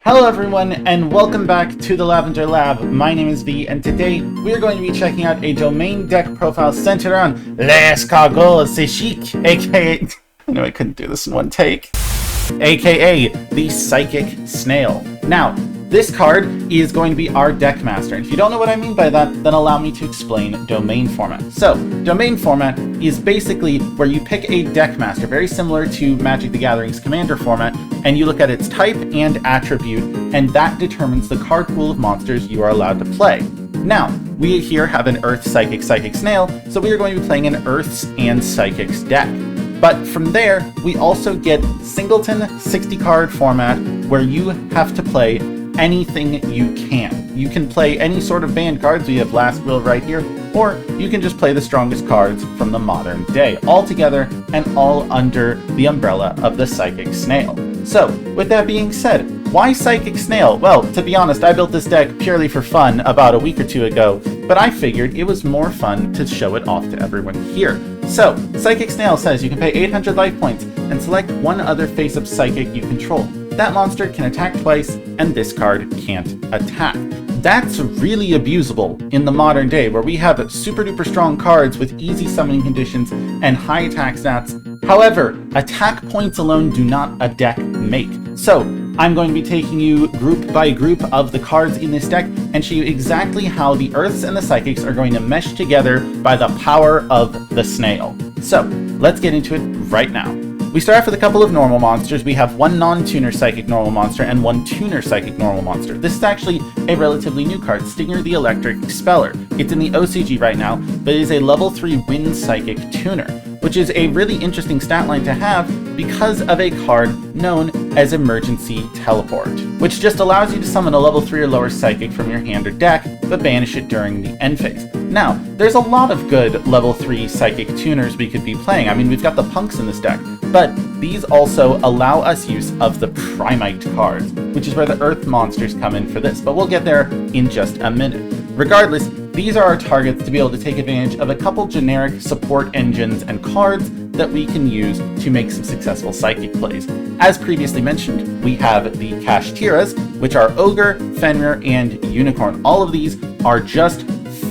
Hello everyone, and welcome back to the Lavender Lab. My name is V, and today we are going to be checking out a domain deck profile centered around Les Cargos Chic, aka... I know I couldn't do this in one take. AKA the Psychic Snail. Now, this card is going to be our deck master, and if you don't know what I mean by that, then allow me to explain domain format. So, domain format is basically where you pick a deck master, very similar to Magic the Gathering's commander format, and you look at its type and attribute, and that determines the card pool of monsters you are allowed to play. Now, we here have an Earth Psychic Snail, so we are going to be playing an Earths and Psychics deck. But from there, we also get singleton 60 card format where you have to play anything you can. You can play any sort of banned cards. We have Last Will right here, or you can just play the strongest cards from the modern day, all together and all under the umbrella of the Psychic Snail. So, with that being said, why Psychic Snail? Well, to be honest, I built this deck purely for fun about a week or two ago, but I figured it was more fun to show it off to everyone here. So, Psychic Snail says you can pay 800 life points and select one other face-up psychic you control. That monster can attack twice, and this card can't attack. That's really abusable in the modern day, where we have super duper strong cards with easy summoning conditions and high attack stats. However, attack points alone do not a deck make. So, I'm going to be taking you group by group of the cards in this deck and show you exactly how the Earths and the Psychics are going to mesh together by the power of the Snail. So, let's get into it right now. We start off with a couple of normal monsters. We have one non-tuner Psychic normal monster and one tuner Psychic normal monster. This is actually a relatively new card, Stinger the Electric Expeller. It's in the OCG right now, but it is a level 3 Wind Psychic tuner, which is a really interesting stat line to have because of a card known as Emergency Teleport, which just allows you to summon a level 3 or lower Psychic from your hand or deck, but banish it during the end phase. Now, there's a lot of good level 3 Psychic tuners we could be playing. I mean, we've got the Punks in this deck, but these also allow us use of the Primite cards, which is where the Earth monsters come in for this, but we'll get there in just a minute. Regardless, these are our targets to be able to take advantage of a couple generic support engines and cards that we can use to make some successful Psychic plays. As previously mentioned, we have the Kashtiras, which are Ogre, Fenrir, and Unicorn. All of these are just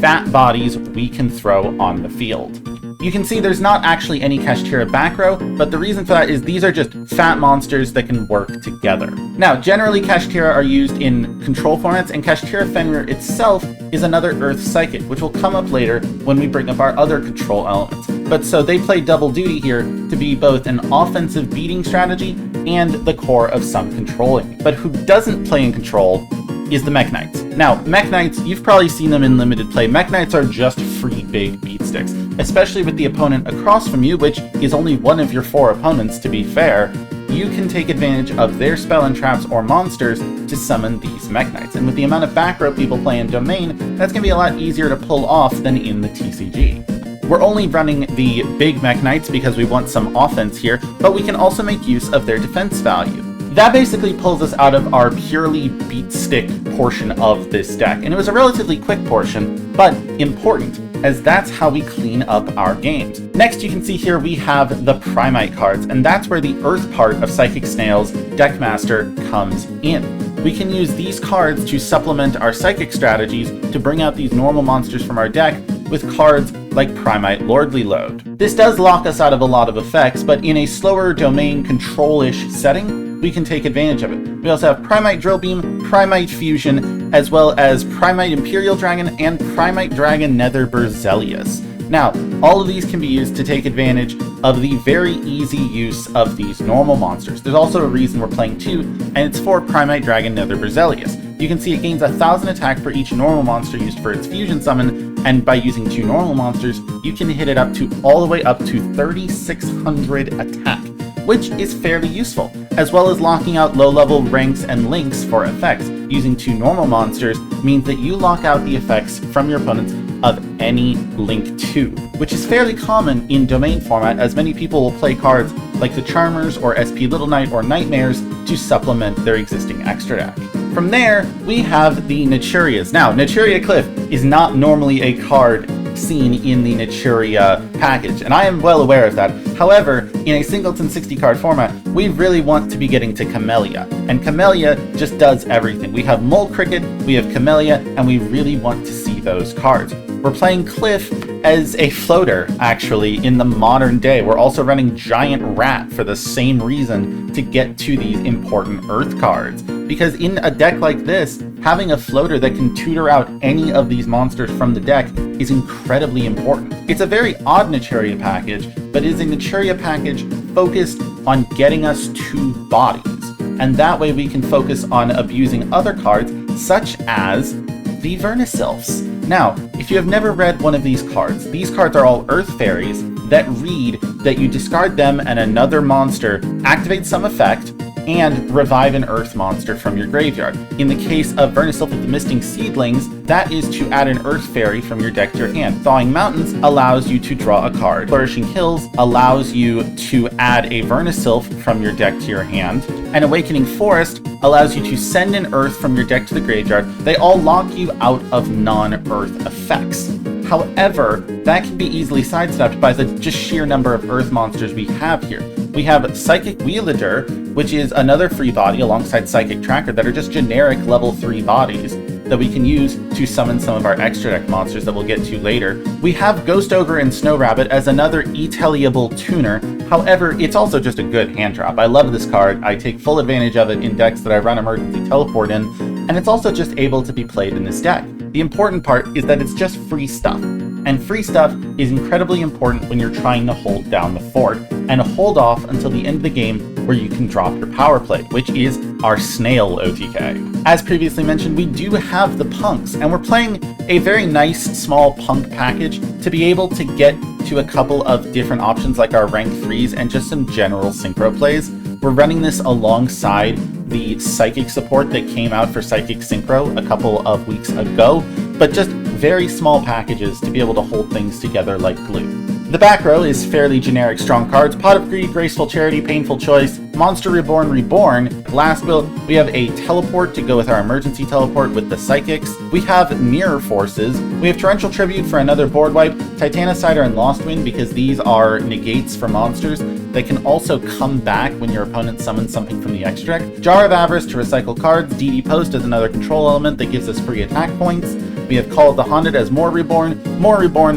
fat bodies we can throw on the field. You can see there's not actually any Kashtira back row, but the reason for that is these are just fat monsters that can work together. Now, generally Kashtira are used in control formats, and Kashtira Fenrir itself is another Earth Psychic, which will come up later when we bring up our other control elements. But so they play double duty here to be both an offensive beating strategy and the core of some controlling. But who doesn't play in control is the Mech Knights. Now, Mech Knights, you've probably seen them in limited play. Mech Knights are just free big beat sticks, especially with the opponent across from you, which is only one of your 4 opponents, to be fair. You can take advantage of their spell and traps or monsters to summon these Mech Knights. And with the amount of back row people play in Domain, that's going to be a lot easier to pull off than in the TCG. We're only running the big Mech Knights because we want some offense here, but we can also make use of their defense value. That basically pulls us out of our purely beat stick portion of this deck, and it was a relatively quick portion, but important, as that's how we clean up our games. Next, you can see here we have the Primite cards, and that's where the Earth part of Psychic Snail's Deckmaster comes in. We can use these cards to supplement our Psychic strategies to bring out these normal monsters from our deck with cards like Primite Lordly Load. This does lock us out of a lot of effects, but in a slower domain control-ish setting, we can take advantage of it. We also have Primite Drill Beam, Primite Fusion, as well as Primite Imperial Dragon and Primite Dragon Nether Berzelius. Now, all of these can be used to take advantage of the very easy use of these normal monsters. There's also a reason we're playing 2, and it's for Primite Dragon Nether Berzelius. You can see it gains 1,000 attack for each normal monster used for its fusion summon, and by using 2 normal monsters, you can hit it up to all the way up to 3,600 attack, which is fairly useful, as well as locking out low-level ranks and links for effects. Using 2 normal monsters means that you lock out the effects from your opponents of any link 2, which is fairly common in domain format, as many people will play cards like the Charmers or SP Little Knight or Nightmares to supplement their existing extra deck. From there, we have the Naturias. Now, Naturia Cliff is not normally a card seen in the Naturia package, and I am well aware of that. However, in a singleton 60 card format, we really want to be getting to Camellia, and Camellia just does everything. We have Mole Cricket, we have Camellia, and we really want to see those cards. We're playing Cliff as a floater, actually, in the modern day. We're also running Giant Rat for the same reason, to get to these important Earth cards. Because in a deck like this, having a floater that can tutor out any of these monsters from the deck is incredibly important. It's a very odd Naturia package, but is a Naturia package focused on getting us to bodies. And that way we can focus on abusing other cards, such as the Vernisylphs. Now, if you have never read one of these cards are all Earth Fairies that read that you discard them and another monster activates some effect and revive an Earth monster from your graveyard. In the case of Vernisylph with the Misting Seedlings, that is to add an Earth Fairy from your deck to your hand. Thawing Mountains allows you to draw a card. Flourishing Hills allows you to add a Vernisylph from your deck to your hand. And Awakening Forest allows you to send an Earth from your deck to the graveyard. They all lock you out of non-Earth effects. However, that can be easily sidestepped by the just sheer number of Earth monsters we have here. We have Psychic Wielder, which is another free body alongside Psychic Tracker that are just generic level 3 bodies that we can use to summon some of our extra deck monsters that we'll get to later. We have Ghost Ogre and Snow Rabbit as another Eteliable tuner. However, it's also just a good hand drop. I love this card. I take full advantage of it in decks that I run Emergency Teleport in, and it's also just able to be played in this deck. The important part is that it's just free stuff. And free stuff is incredibly important when you're trying to hold down the fort, and hold off until the end of the game where you can drop your power play, which is our SNAIL OTK. As previously mentioned, we do have the punks, and we're playing a very nice small punk package to be able to get to a couple of different options like our rank 3s and just some general synchro plays. We're running this alongside the Psychic support that came out for Psychic Synchro a couple of weeks ago, but just very small packages to be able to hold things together like glue. The back row is fairly generic strong cards: Pot of Greed, Graceful Charity, Painful Choice, Monster Reborn Reborn. Last build, we have a teleport to go with our emergency teleport with the Psychics. We have Mirror Forces. We have Torrential Tribute for another board wipe, Titanicider and Lost Wind because these are negates for monsters. They can also come back when your opponent summons something from the extra deck. Jar of Avarice to recycle cards. DD Post as another control element that gives us free attack points. We have Call of the Haunted as more Reborn,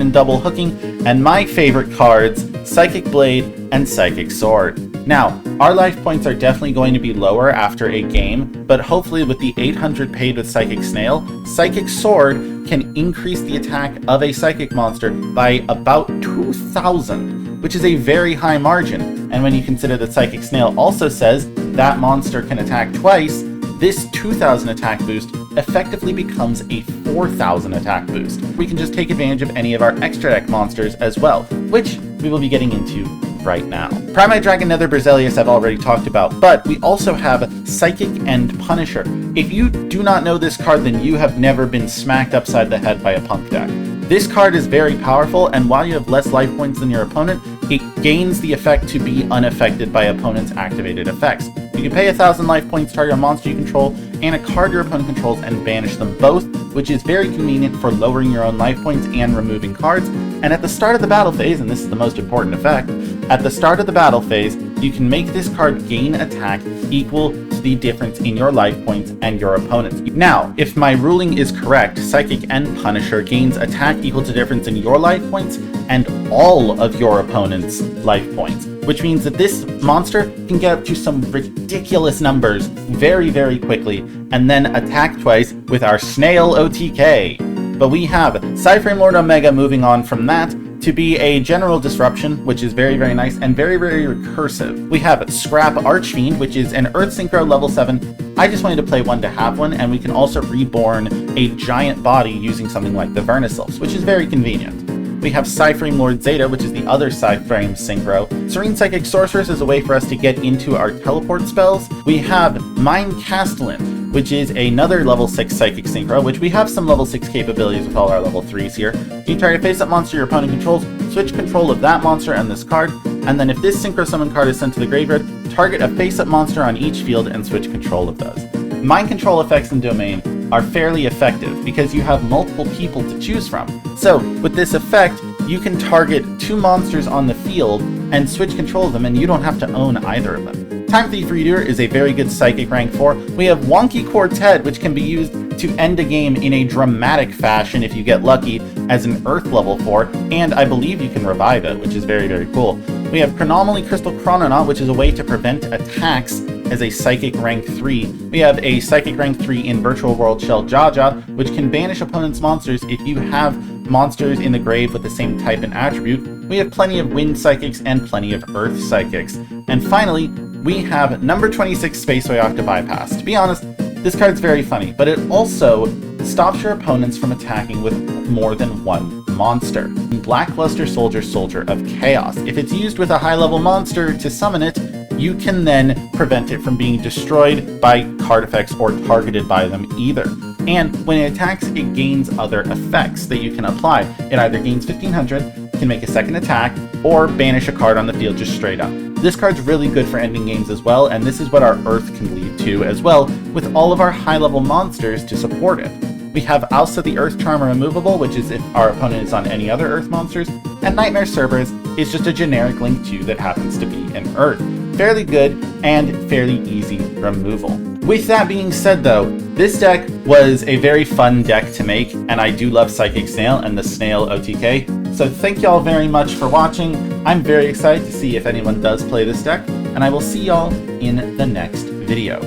and double hooking. And my favorite cards, Psychic Blade and Psychic Sword. Now, our life points are definitely going to be lower after a game, but hopefully with the 800 paid with Psychic Snail, Psychic Sword can increase the attack of a Psychic monster by about 2,000, which is a very high margin. And when you consider that Psychic Snail also says that monster can attack twice, this 2,000 attack boost effectively becomes a 4,000 attack boost. We can just take advantage of any of our extra deck monsters as well, which we will be getting into right now. Primate Dragon, Nether Berzelius I've already talked about, but we also have Psychic and Punisher. If you do not know this card, then you have never been smacked upside the head by a punk deck. This card is very powerful, and while you have less life points than your opponent, it gains the effect to be unaffected by opponent's activated effects. You can pay 1,000 life points, target a monster you control, and a card your opponent controls, and banish them both, which is very convenient for lowering your own life points and removing cards. And at the start of the battle phase, and this is the most important effect, at the start of the battle phase, you can make this card gain attack equal to the difference in your life points and your opponent's. Now, if my ruling is correct, Psychic and Punisher gains attack equal to difference in your life points and all of your opponent's life points, which means that this monster can get up to some ridiculous numbers very, very quickly, and then attack twice with our SNAIL OTK. But we have Cyframe Lord Omega moving on from that to be a general disruption, which is very, very nice and very, very recursive. We have Scrap Archfiend, which is an Earth Synchro level 7. I just wanted to play one to have one, and we can also reborn a giant body using something like the Vernisylphs, which is very convenient. We have Cyframe Lord Zeta, which is the other Cyframe Synchro. Serene Psychic Sorceress is a way for us to get into our teleport spells. We have Mind Castellan, which is another level 6 Psychic Synchro, which we have some level 6 capabilities with all our level 3s here. You target a face-up monster your opponent controls, switch control of that monster and this card, and then if this Synchro Summon card is sent to the graveyard, target a face-up monster on each field and switch control of those. Mind control effects in Domain are fairly effective because you have multiple people to choose from. So with this effect, you can target 2 monsters on the field and switch control of them, and you don't have to own either of them. Time Thief Reader is a very good psychic rank 4. We have Wonky Quartet, which can be used to end a game in a dramatic fashion if you get lucky, as an Earth level 4, and I believe you can revive it, which is very, very cool. We have Chronomaly Crystal Chrononaut, which is a way to prevent attacks as a Psychic rank 3. We have a Psychic rank 3 in Virtual World Shell Jaja, which can banish opponent's monsters if you have monsters in the grave with the same type and attribute. We have plenty of Wind Psychics and plenty of Earth Psychics. And finally, we have number 26 Spaceway Octa Bypass. To be honest, this card's very funny, but it also stops your opponents from attacking with more than one monster. Blackluster Soldier, Soldier of Chaos. If it's used with a high-level monster to summon it, you can then prevent it from being destroyed by card effects or targeted by them either. And when it attacks, it gains other effects that you can apply. It either gains 1500, can make a second attack, or banish a card on the field just straight up. This card's really good for ending games as well, and this is what our Earth can lead to as well, with all of our high-level monsters to support it. We have Alsa the Earth Charmer Removable, which is if our opponent is on any other Earth monsters, and Nightmare Cerberus is just a generic Link 2 that happens to be an Earth. Fairly good and fairly easy removal. With that being said though, this deck was a very fun deck to make, and I do love Psychic Snail and the Snail OTK, so thank y'all very much for watching. I'm very excited to see if anyone does play this deck, and I will see y'all in the next video.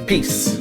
Peace!